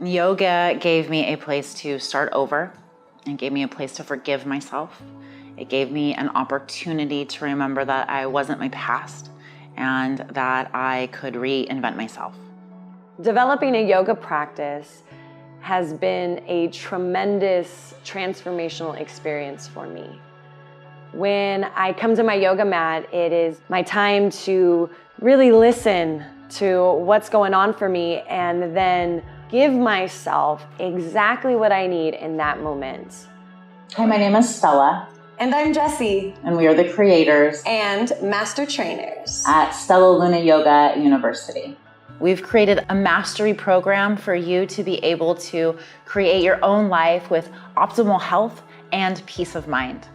Yoga gave me a place to start over and gave me a place to forgive myself. It gave me an opportunity to remember that I wasn't my past and that I could reinvent myself. Developing a yoga practice has been a tremendous transformational experience for me. When I come to my yoga mat, it is my time to really listen to what's going on for me and then give myself exactly what I need in that moment. Hi, my name is Stella. And I'm Jessie. And we are the creators and master trainers at Stella Luna Yoga University. We've created a mastery program for you to be able to create your own life with optimal health and peace of mind.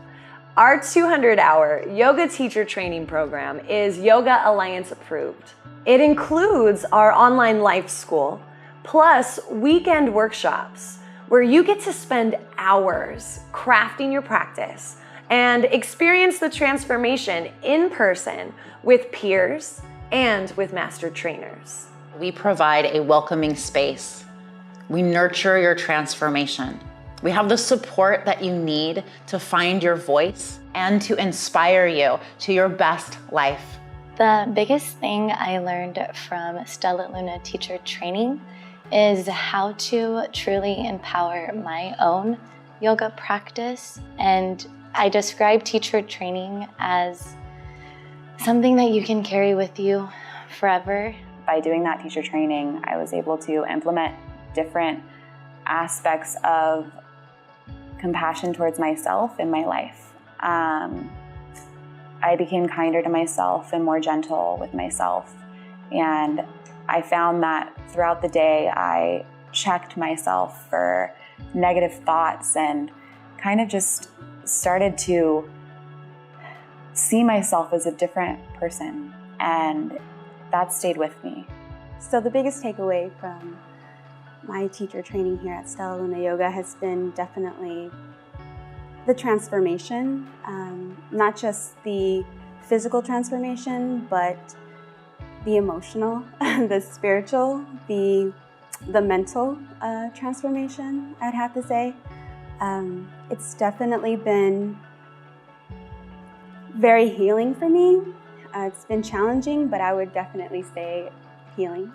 Our 200-hour yoga teacher training program is Yoga Alliance approved. It includes our online life school, plus weekend workshops, where you get to spend hours crafting your practice and experience the transformation in person with peers and with master trainers. We provide a welcoming space. We nurture your transformation. We have the support that you need to find your voice and to inspire you to your best life. The biggest thing I learned from Stella Luna teacher training is how to truly empower my own yoga practice. And I describe teacher training as something that you can carry with you forever. By doing that teacher training, I was able to implement different aspects of compassion towards myself in my life. I became kinder to myself and more gentle with myself. And I found that throughout the day, I checked myself for negative thoughts and kind of just started to see myself as a different person. And that stayed with me. So the biggest takeaway from my teacher training here at Stella Luna Yoga has been definitely the transformation, not just the physical transformation, but the emotional, the spiritual, the mental transformation, I'd have to say. It's definitely been very healing for me. It's been challenging, but I would definitely say healing.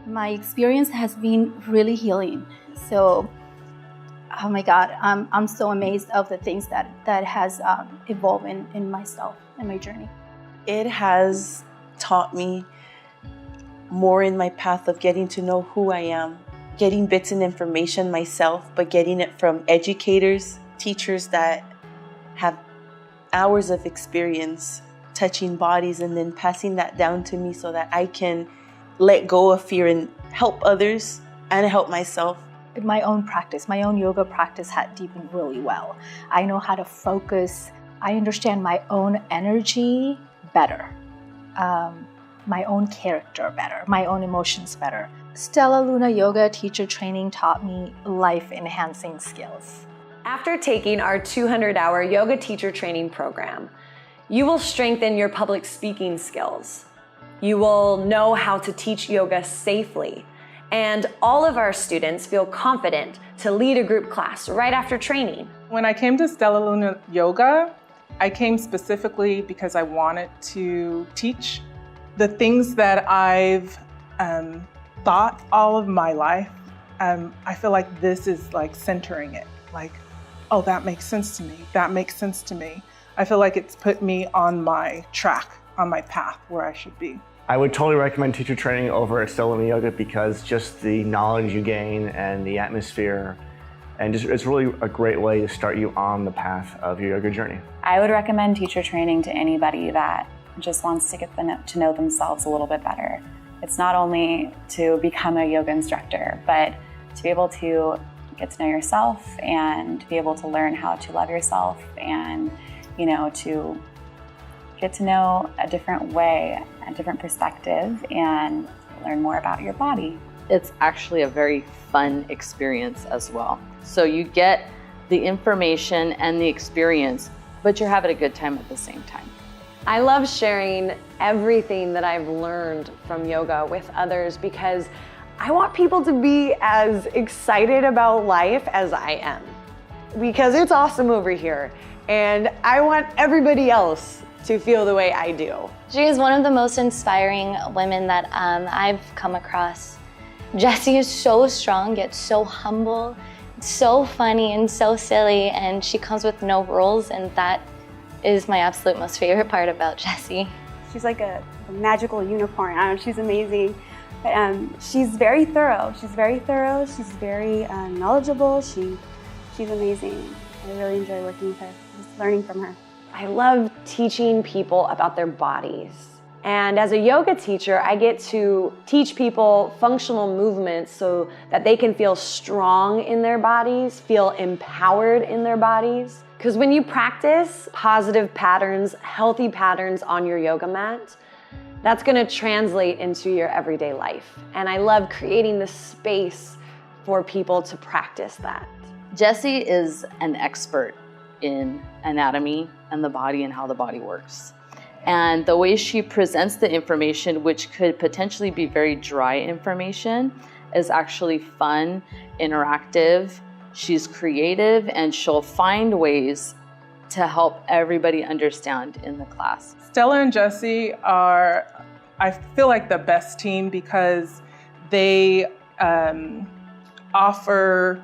My experience has been really healing. So, oh my God, I'm so amazed of the things that has evolved in myself and my journey. It has taught me more in my path of getting to know who I am, getting bits and information myself, but getting it from educators, teachers that have hours of experience touching bodies and then passing that down to me so that I can let go of fear and help others and help myself. My own practice, my own yoga practice had deepened really well. I know how to focus. I understand my own energy better, my own character better, my own emotions better. Stella Luna Yoga teacher training taught me life-enhancing skills. After taking our 200-hour yoga teacher training program, you will strengthen your public speaking skills. You will know how to teach yoga safely. And all of our students feel confident to lead a group class right after training. When I came to Stella Luna Yoga, I came specifically because I wanted to teach the things that I've thought all of my life. I feel like this is like centering it. Like, oh, that makes sense to me. That makes sense to me. I feel like it's put me on my track, on my path where I should be. I would totally recommend teacher training over at Stella Luna Yoga because just the knowledge you gain and the atmosphere, and just it's really a great way to start you on the path of your yoga journey. I would recommend teacher training to anybody that just wants to get to know themselves a little bit better. It's not only to become a yoga instructor, but to be able to get to know yourself and to be able to learn how to love yourself and, you know, to get to know a different way, a different perspective, and learn more about your body. It's actually a very fun experience as well. So you get the information and the experience, but you're having a good time at the same time. I love sharing everything that I've learned from yoga with others because I want people to be as excited about life as I am, because it's awesome over here, and I want everybody else to feel the way I do. She is one of the most inspiring women that I've come across. Jessie is so strong, yet so humble, so funny and so silly, and she comes with no rules, and that is my absolute most favorite part about Jessie. She's like a magical unicorn. I don't know, she's amazing. But she's very thorough. She's very knowledgeable. She's amazing. I really enjoy working with her, just learning from her. I love teaching people about their bodies. And as a yoga teacher, I get to teach people functional movements so that they can feel strong in their bodies, feel empowered in their bodies. Because when you practice positive patterns, healthy patterns on your yoga mat, that's gonna translate into your everyday life. And I love creating the space for people to practice that. Jessie is an expert in anatomy and the body and how the body works. And the way she presents the information, which could potentially be very dry information, is actually fun, interactive. She's creative, and she'll find ways to help everybody understand in the class. Stella and Jessie are, I feel like, the best team because they offer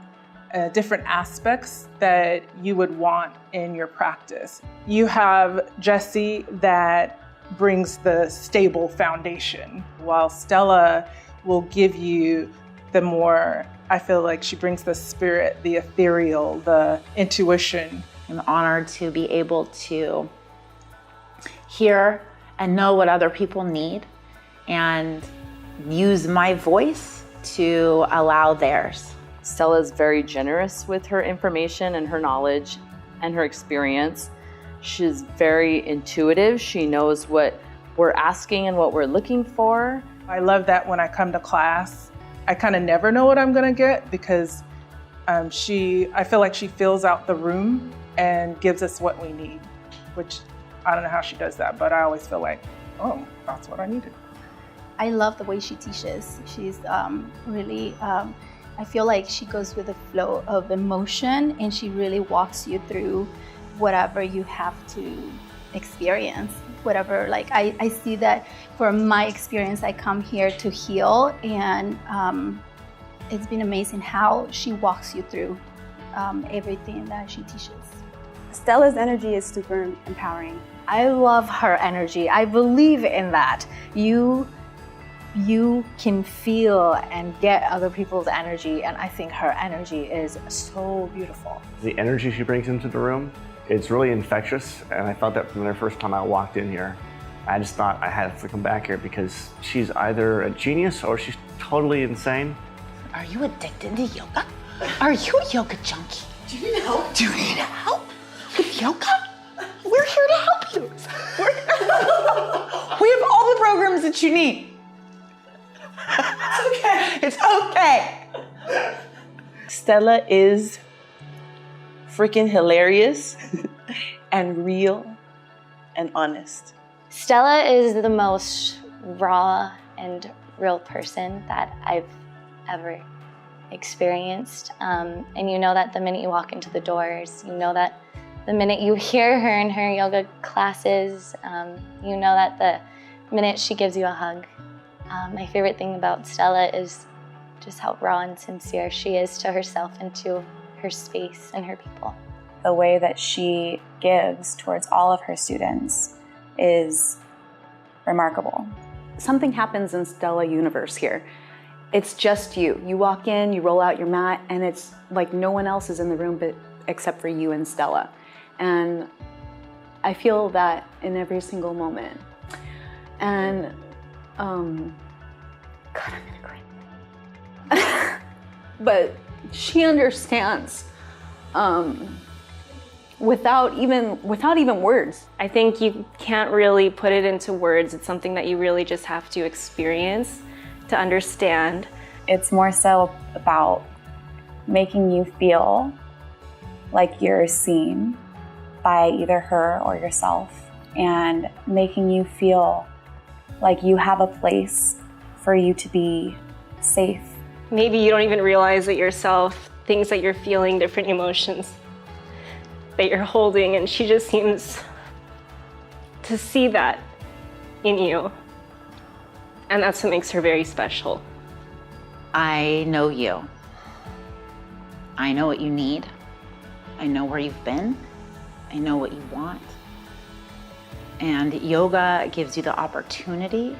different aspects that you would want in your practice. You have Jessie that brings the stable foundation, while Stella will give you the more, I feel like she brings the spirit, the ethereal, the intuition. I'm honored to be able to hear and know what other people need and use my voice to allow theirs. Stella is very generous with her information and her knowledge and her experience. She's very intuitive. She knows what we're asking and what we're looking for. I love that when I come to class, I kind of never know what I'm gonna get because I feel like she fills out the room and gives us what we need, which I don't know how she does that, but I always feel like, oh, that's what I needed. I love the way she teaches. She's really, I feel like she goes with the flow of emotion and she really walks you through whatever you have to experience. Whatever, like I see that from my experience, I come here to heal, and it's been amazing how she walks you through everything that she teaches. Stella's energy is super empowering. I love her energy. I believe in that. You can feel and get other people's energy, and I think her energy is so beautiful. The energy she brings into the room, it's really infectious, and I felt that from the first time I walked in here. I just thought I had to come back here because she's either a genius or she's totally insane. Are you addicted to yoga? Are you a yoga junkie? Do you need help? Do you need help with yoga? We're here to help you. We have all the programs that you need. It's okay. It's okay. Stella is freaking hilarious and real and honest. Stella is the most raw and real person that I've ever experienced. And you know that the minute you walk into the doors, you know that the minute you hear her in her yoga classes, you know that the minute she gives you a hug. My favorite thing about Stella is just how raw and sincere she is to herself and to her space and her people. The way that she gives towards all of her students is remarkable. Something happens in Stella universe here. It's just you. You walk in, you roll out your mat, and it's like no one else is in the room except for you and Stella. And I feel that in every single moment. And, God, I'm gonna cry. But she understands without even words. I think you can't really put it into words. It's something that you really just have to experience to understand. It's more so about making you feel like you're seen by either her or yourself, and making you feel like you have a place for you to be safe. Maybe you don't even realize it yourself, things that you're feeling, different emotions that you're holding, and she just seems to see that in you. And that's what makes her very special. I know you. I know what you need. I know where you've been. I know what you want. And yoga gives you the opportunity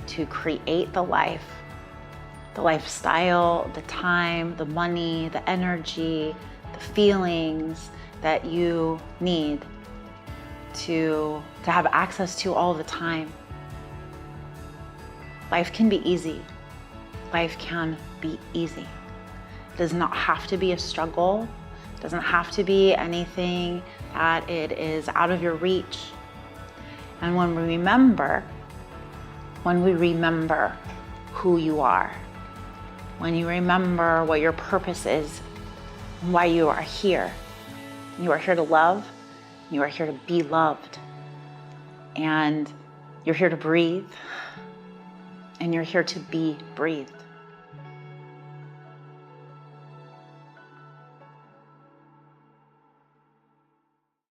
to create the life, the lifestyle, the time, the money, the energy, the feelings that you need to have access to all the time. Life can be easy. Life can be easy. It does not have to be a struggle. It doesn't have to be anything that it is out of your reach. And when we remember who you are, when you remember what your purpose is, why you are here to love, you are here to be loved, and you're here to breathe, and you're here to be breathed.